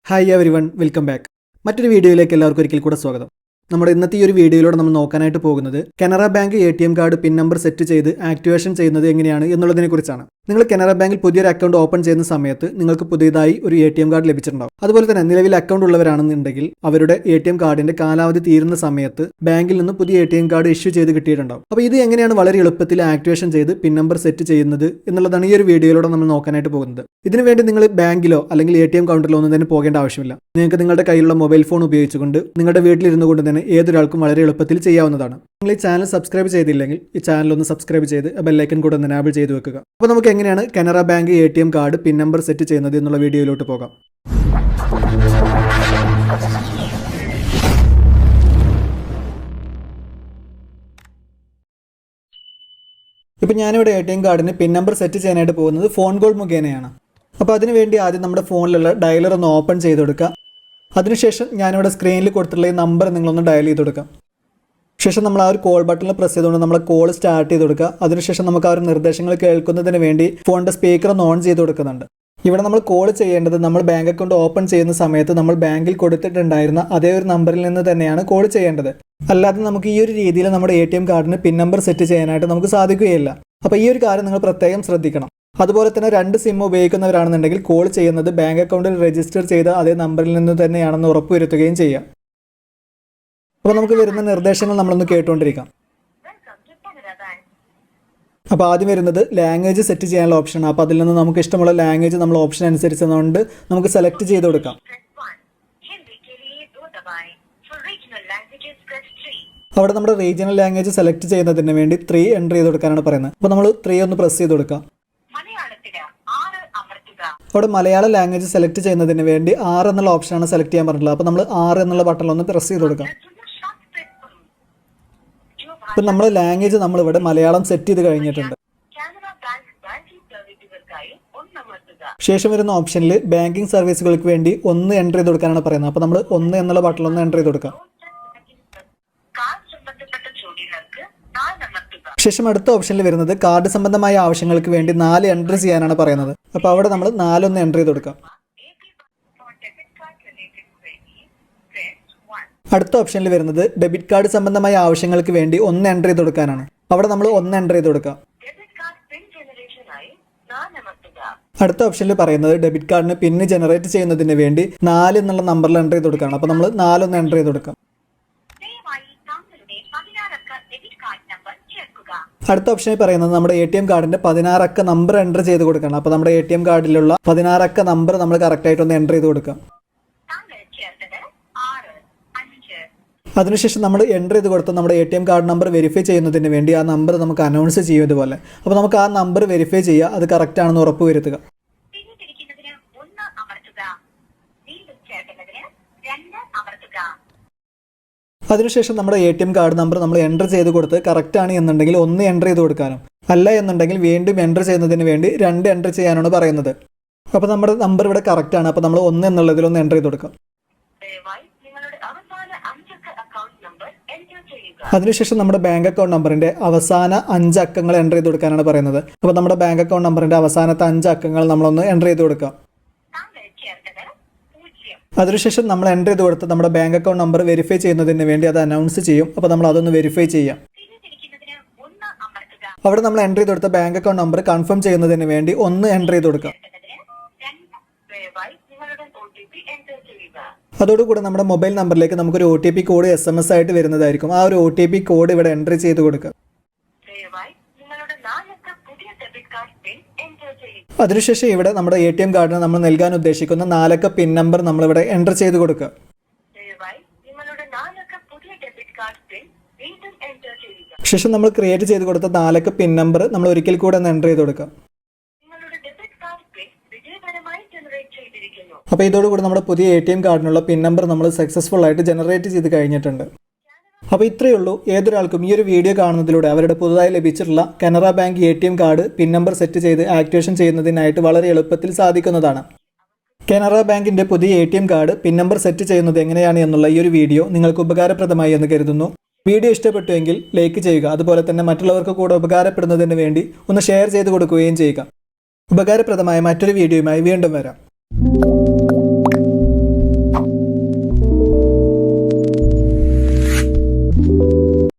Hi everyone, welcome back. മറ്റൊരു വീഡിയോയിലേക്ക് എല്ലാവർക്കും ഒരിക്കൽ കൂടെ സ്വാഗതം. നമ്മുടെ ഇന്നത്തെ ഈ ഒരു വീഡിയോയിലൂടെ നമ്മൾ നോക്കാനായിട്ട് പോകുന്നത് Canara bank ATM card pin number set ചെയ്ത് ആക്ടിവേഷൻ ചെയ്യുന്നത് എങ്ങനെയാണ് എന്നുള്ളതിനെ കുറിച്ചാണ്. നിങ്ങൾ കനറ ബാങ്കിൽ പുതിയൊരു അക്കൗണ്ട് ഓപ്പൺ ചെയ്യുന്ന സമയത്ത് നിങ്ങൾക്ക് പുതിയതായി ഒരു ATM കാർഡ് ലഭിച്ചിട്ടുണ്ടാവും. അതുപോലെ തന്നെ നിലവിൽ അക്കൗണ്ട് ഉള്ളവരാണെന്നുണ്ടെങ്കിൽ അവരുടെ ATM കാർഡിന്റെ കാലാവധി തീരുന്ന സമയത്ത് ബാങ്കിൽ നിന്ന് പുതിയ ATM കാർഡ് ഇഷ്യൂ ചെയ്ത് കിട്ടിയിട്ടുണ്ടാവും. അപ്പോൾ ഇത് എങ്ങനെയാണ് വളരെ എളുപ്പത്തിൽ ആക്ടിവേഷൻ ചെയ്ത് പിൻ നമ്പർ സെറ്റ് ചെയ്യുന്നത് എന്നുള്ളതാണ് ഈ ഒരു വീഡിയോയിലൂടെ നമ്മൾ നോക്കാനായിട്ട് പോകുന്നത്. ഇതിനുവേണ്ടി നിങ്ങൾ ബാങ്കിലോ അല്ലെങ്കിൽ ATM കൗണ്ടറിലോ ഒന്നും തന്നെ പോകേണ്ട ആവശ്യമില്ല. നിങ്ങൾക്ക് നിങ്ങളുടെ കയ്യിലുള്ള മൊബൈൽ ഫോൺ ഉപയോഗിച്ചുകൊണ്ട് നിങ്ങളുടെ വീട്ടിലിരുന്നു കൊണ്ട് തന്നെ ഏതൊരാൾക്കും വളരെ എളുപ്പത്തിൽ ചെയ്യാവുന്നതാണ്. നിങ്ങൾ ഈ ചാനൽ സബ്സ്ക്രൈബ് ചെയ്തില്ലെങ്കിൽ ഈ ചാനൽ ഒന്ന് സബ്സ്ക്രൈബ് ചെയ്ത് ബെല്ലൈക്കൻ കൂടെ ഒന്ന് എനാബിൾ ചെയ്ത് വെക്കുക. അപ്പോൾ നമുക്ക് എങ്ങനെയാണ് Canara bank ATM card pin number set ചെയ്യുന്നത് എന്നുള്ള വീഡിയോയിലോട്ട് പോകാം. ഇപ്പോൾ ഞാനിവിടെ ATM കാർഡിന് പിൻ നമ്പർ സെറ്റ് ചെയ്യാനായിട്ട് പോകുന്നത് ഫോൺ കോൾ മുഖേനയാണ്. അപ്പോൾ അതിനുവേണ്ടി ആദ്യം നമ്മുടെ ഫോണിലുള്ള ഡയലർ ഒന്ന് ഓപ്പൺ ചെയ്ത് കൊടുക്കുക. അതിനുശേഷം ഞാനിവിടെ സ്ക്രീനിൽ കൊടുത്തിട്ടുള്ള ഈ നമ്പർ നിങ്ങളൊന്ന് ഡയൽ ചെയ്ത് കൊടുക്കാം. ശേഷം നമ്മൾ ആ ഒരു കോൾ ബട്ടണിൽ പ്രസ് ചെയ്തുകൊണ്ട് നമ്മൾ കോൾ സ്റ്റാർട്ട് ചെയ്ത് കൊടുക്കുക. അതിനുശേഷം നമുക്ക് ആ ഒരു നിർദ്ദേശങ്ങൾ കേൾക്കുന്നതിന് വേണ്ടി ഫോണിൻ്റെ സ്പീക്കർ ഒന്ന് ഓൺ ചെയ്ത് കൊടുക്കുന്നുണ്ട്. ഇവിടെ നമ്മൾ കോൾ ചെയ്യേണ്ടത് നമ്മൾ ബാങ്ക് അക്കൗണ്ട് ഓപ്പൺ ചെയ്യുന്ന സമയത്ത് നമ്മൾ ബാങ്കിൽ കൊടുത്തിട്ടുണ്ടായിരുന്ന അതേ ഒരു നമ്പറിൽ നിന്ന് തന്നെയാണ് കോൾ ചെയ്യേണ്ടത്. അല്ലാതെ നമുക്ക് ഈ ഒരു രീതിയിൽ നമ്മുടെ ATM കാർഡിന് പിൻ നമ്പർ സെറ്റ് ചെയ്യാനായിട്ട് നമുക്ക് സാധിക്കുകയില്ല. അപ്പോൾ ഈ ഒരു കാര്യം നിങ്ങൾ പ്രത്യേകം ശ്രദ്ധിക്കണം. അതുപോലെ തന്നെ 2 സിം ഉപയോഗിക്കുന്നവരാണെന്നുണ്ടെങ്കിൽ കോൾ ചെയ്യുന്നത് ബാങ്ക് അക്കൗണ്ടിൽ രജിസ്റ്റർ ചെയ്ത അതേ നമ്പറിൽ നിന്ന് തന്നെയാണെന്ന് ഉറപ്പുവരുത്തുകയും ചെയ്യാം. അപ്പോൾ നമുക്ക് വരുന്ന നിർദ്ദേശങ്ങൾ നമ്മളൊന്ന് കേട്ടുകൊണ്ടിരിക്കാം. അപ്പോൾ ആദ്യം വരുന്നത് ലാംഗ്വേജ് സെറ്റ് ചെയ്യാനുള്ള ഓപ്ഷനാണ്. അപ്പോൾ അതിൽ നിന്ന് നമുക്ക് ഇഷ്ടമുള്ള ലാംഗ്വേജ് നമ്മൾ ഓപ്ഷൻ അനുസരിച്ചുകൊണ്ട് നമുക്ക് സെലക്ട് ചെയ്ത് കൊടുക്കാം. അവിടെ നമ്മുടെ റീജിയണൽ ലാംഗ്വേജ് സെലക്ട് ചെയ്യുന്നതിന് വേണ്ടി 3 എൻ്റർ ചെയ്ത് കൊടുക്കാനാണ് പറയുന്നത്. അപ്പോൾ നമ്മൾ 3 ഒന്ന് പ്രസ് ചെയ്ത് കൊടുക്കാം. അവിടെ മലയാളം ലാംഗ്വേജ് സെലക്ട് ചെയ്യുന്നതിന് വേണ്ടി 6 എന്നുള്ള ഓപ്ഷനാണ് സെലക്ട് ചെയ്യാൻ പറഞ്ഞിട്ടുള്ളത്. അപ്പോൾ നമ്മൾ 6 എന്നുള്ള ബട്ടൺ ഒന്ന് പ്രസ് ചെയ്ത് കൊടുക്കാം. ഇപ്പം നമ്മൾ ലാംഗ്വേജ് നമ്മളിവിടെ മലയാളം സെറ്റ് ചെയ്ത് കഴിഞ്ഞിട്ടുണ്ട്. ശേഷം വരുന്ന ഓപ്ഷനിൽ ബാങ്കിങ് സർവീസുകൾക്ക് വേണ്ടി 1 എൻ്റർ ചെയ്ത് കൊടുക്കാനാണ് പറയുന്നത്. അപ്പോൾ നമ്മൾ 1 എന്നുള്ള ബട്ടൺ ഒന്ന് എൻ്റർ ചെയ്ത് കൊടുക്കാം. ശേഷം അടുത്ത ഓപ്ഷനിൽ വരുന്നത് കാർഡ് സംബന്ധമായ ആവശ്യങ്ങൾക്ക് വേണ്ടി 4 എൻ്റർ ചെയ്യാനാണ് പറയുന്നത്. അപ്പോൾ അവിടെ നമ്മൾ 4 ഒന്ന് എൻ്റർ ചെയ്ത് കൊടുക്കാം. അടുത്ത ഓപ്ഷനിൽ വരുന്നത് ഡെബിറ്റ് കാർഡ് സംബന്ധമായ ആവശ്യങ്ങൾക്ക് വേണ്ടി 1 എൻ്റർ ചെയ്ത് കൊടുക്കാനാണ്. അവിടെ നമ്മൾ 1 എൻ്റർ ചെയ്ത് കൊടുക്കാം. അടുത്ത ഓപ്ഷനിൽ പറയുന്നത് ഡെബിറ്റ് കാർഡിന് പിന്ന് ജനറേറ്റ് ചെയ്യുന്നതിന് വേണ്ടി 4 എന്നുള്ള നമ്പറിൽ എൻ്റർ ചെയ്ത് കൊടുക്കുകയാണ്. അപ്പോൾ നമ്മൾ 4 ഒന്ന് എൻ്റർ ചെയ്ത് കൊടുക്കാം. അടുത്ത ഓപ്ഷനിൽ പറയുന്നത് നമ്മുടെ ATM കാർഡിന്റെ 16 അക്ക നമ്പർ എൻ്റർ ചെയ്ത് കൊടുക്കണം. അപ്പോൾ നമ്മുടെ ATM കാർഡിലുള്ള 16 അക്ക നമ്പർ നമ്മൾ കറക്റ്റ് ആയിട്ട് ഒന്ന് എൻ്റർ ചെയ്ത് കൊടുക്കാം. അതിനുശേഷം നമ്മൾ എൻ്റർ ചെയ്ത് കൊടുത്ത നമ്മുടെ ATM കാർഡ് നമ്പർ വെരിഫൈ ചെയ്യുന്നതിന് വേണ്ടി ആ നമ്പർ നമുക്ക് അനൗൺസ് ചെയ്യും ഇതുപോലെ. അപ്പോൾ നമുക്ക് ആ നമ്പർ വെരിഫൈ ചെയ്യുക, അത് കറക്റ്റ് ആണെന്ന് ഉറപ്പ് വരുത്തുക. അതിനുശേഷം നമ്മുടെ ATM കാർഡ് നമ്പർ നമ്മൾ എൻ്റർ ചെയ്ത് കൊടുത്ത് കറക്റ്റ് ആണ് എന്നുണ്ടെങ്കിൽ 1 എൻ്റർ ചെയ്ത് കൊടുക്കാനും, അല്ല എന്നുണ്ടെങ്കിൽ വീണ്ടും എൻ്റർ ചെയ്യുന്നതിന് വേണ്ടി 2 എൻ്റർ ചെയ്യാനാണ് പറയുന്നത്. അപ്പോൾ നമ്മുടെ നമ്പർ ഇവിടെ കറക്റ്റ് ആണ്. അപ്പോൾ നമ്മൾ 1 എന്നുള്ളതിൽ ഒന്ന് എൻ്റർ ചെയ്ത് കൊടുക്കാം. അതിനുശേഷം നമ്മുടെ ബാങ്ക് അക്കൗണ്ട് നമ്പറിന്റെ അവസാന 5 അക്കങ്ങൾ എൻ്റർ ചെയ്ത് കൊടുക്കാനാണ് പറയുന്നത്. അപ്പോൾ നമ്മുടെ ബാങ്ക് അക്കൗണ്ട് നമ്പറിന്റെ അവസാനത്തെ 5 അക്കങ്ങൾ നമ്മളൊന്ന് എൻ്റർ ചെയ്ത് കൊടുക്കാം. അതിനുശേഷം നമ്മൾ എൻ്റർ ചെയ്ത് കൊടുത്ത് നമ്മുടെ ബാങ്ക് അക്കൗണ്ട് നമ്പർ വെരിഫൈ ചെയ്യുന്നതിന് വേണ്ടി അത് അനൗൺസ് ചെയ്യും. അപ്പോൾ നമ്മൾ അതൊന്ന് വെരിഫൈ ചെയ്യാം. അവിടെ നമ്മൾ എൻ്റർ ചെയ്ത് കൊടുത്ത ബാങ്ക് അക്കൗണ്ട് നമ്പർ കൺഫേം ചെയ്യുന്നതിന് വേണ്ടി 1 എൻ്റർ ചെയ്ത് കൊടുക്കാം. അതോടുകൂടി നമ്മുടെ മൊബൈൽ നമ്പറിലേക്ക് നമുക്കൊരു OTP കോഡ് SMS ആയിട്ട് വരുന്നതായിരിക്കും. ആ ഒരു OTP കോഡ് ഇവിടെ എൻ്റർ ചെയ്ത് കൊടുക്കുക. അതിനുശേഷം ഇവിടെ നമ്മുടെ ATM കാർഡിന് നമ്മൾ നൽകാൻ ഉദ്ദേശിക്കുന്ന 4 അക്ക പിൻ നമ്പർ നമ്മളിവിടെ എൻ്റർ ചെയ്ത് കൊടുക്കുക. ശേഷം നമ്മൾ ക്രിയേറ്റ് ചെയ്ത് കൊടുത്ത 4 അക്ക പിൻ നമ്പർ നമ്മൾ ഒരിക്കൽ കൂടെ ഒന്ന് എൻ്റർ ചെയ്ത് കൊടുക്കാം. അപ്പോൾ ഇതോടുകൂടി നമ്മുടെ പുതിയ ATM കാർഡിനുള്ള പിൻ നമ്പർ നമ്മൾ സക്സസ്ഫുൾ ആയിട്ട് ജനറേറ്റ് ചെയ്ത് കഴിഞ്ഞിട്ടുണ്ട്. അപ്പോൾ ഇത്രയേ ഉള്ളൂ. ഏതൊരാൾക്കും ഈ ഒരു വീഡിയോ കാണുന്നതിലൂടെ അവരുടെ പുതുതായി ലഭിച്ചിട്ടുള്ള Canara bank ATM card pin number set ചെയ്ത് ആക്ടിവേഷൻ ചെയ്യുന്നതിനായിട്ട് വളരെ എളുപ്പത്തിൽ സാധിക്കുന്നതാണ്. കനറ ബാങ്കിന്റെ പുതിയ ATM card pin number set ചെയ്യുന്നത് എങ്ങനെയാണ് എന്നുള്ള ഈ ഒരു വീഡിയോ നിങ്ങൾക്ക് ഉപകാരപ്രദമായി എന്ന് കരുതുന്നു. വീഡിയോ ഇഷ്ടപ്പെട്ടുവെങ്കിൽ ലൈക്ക് ചെയ്യുക. അതുപോലെ തന്നെ മറ്റുള്ളവർക്ക് കൂടെ ഉപകാരപ്പെടുന്നതിന് വേണ്ടി ഒന്ന് ഷെയർ ചെയ്ത് കൊടുക്കുകയും ചെയ്യുക. ഉപകാരപ്രദമായ മറ്റൊരു വീഡിയോയുമായി വീണ്ടും വരാം.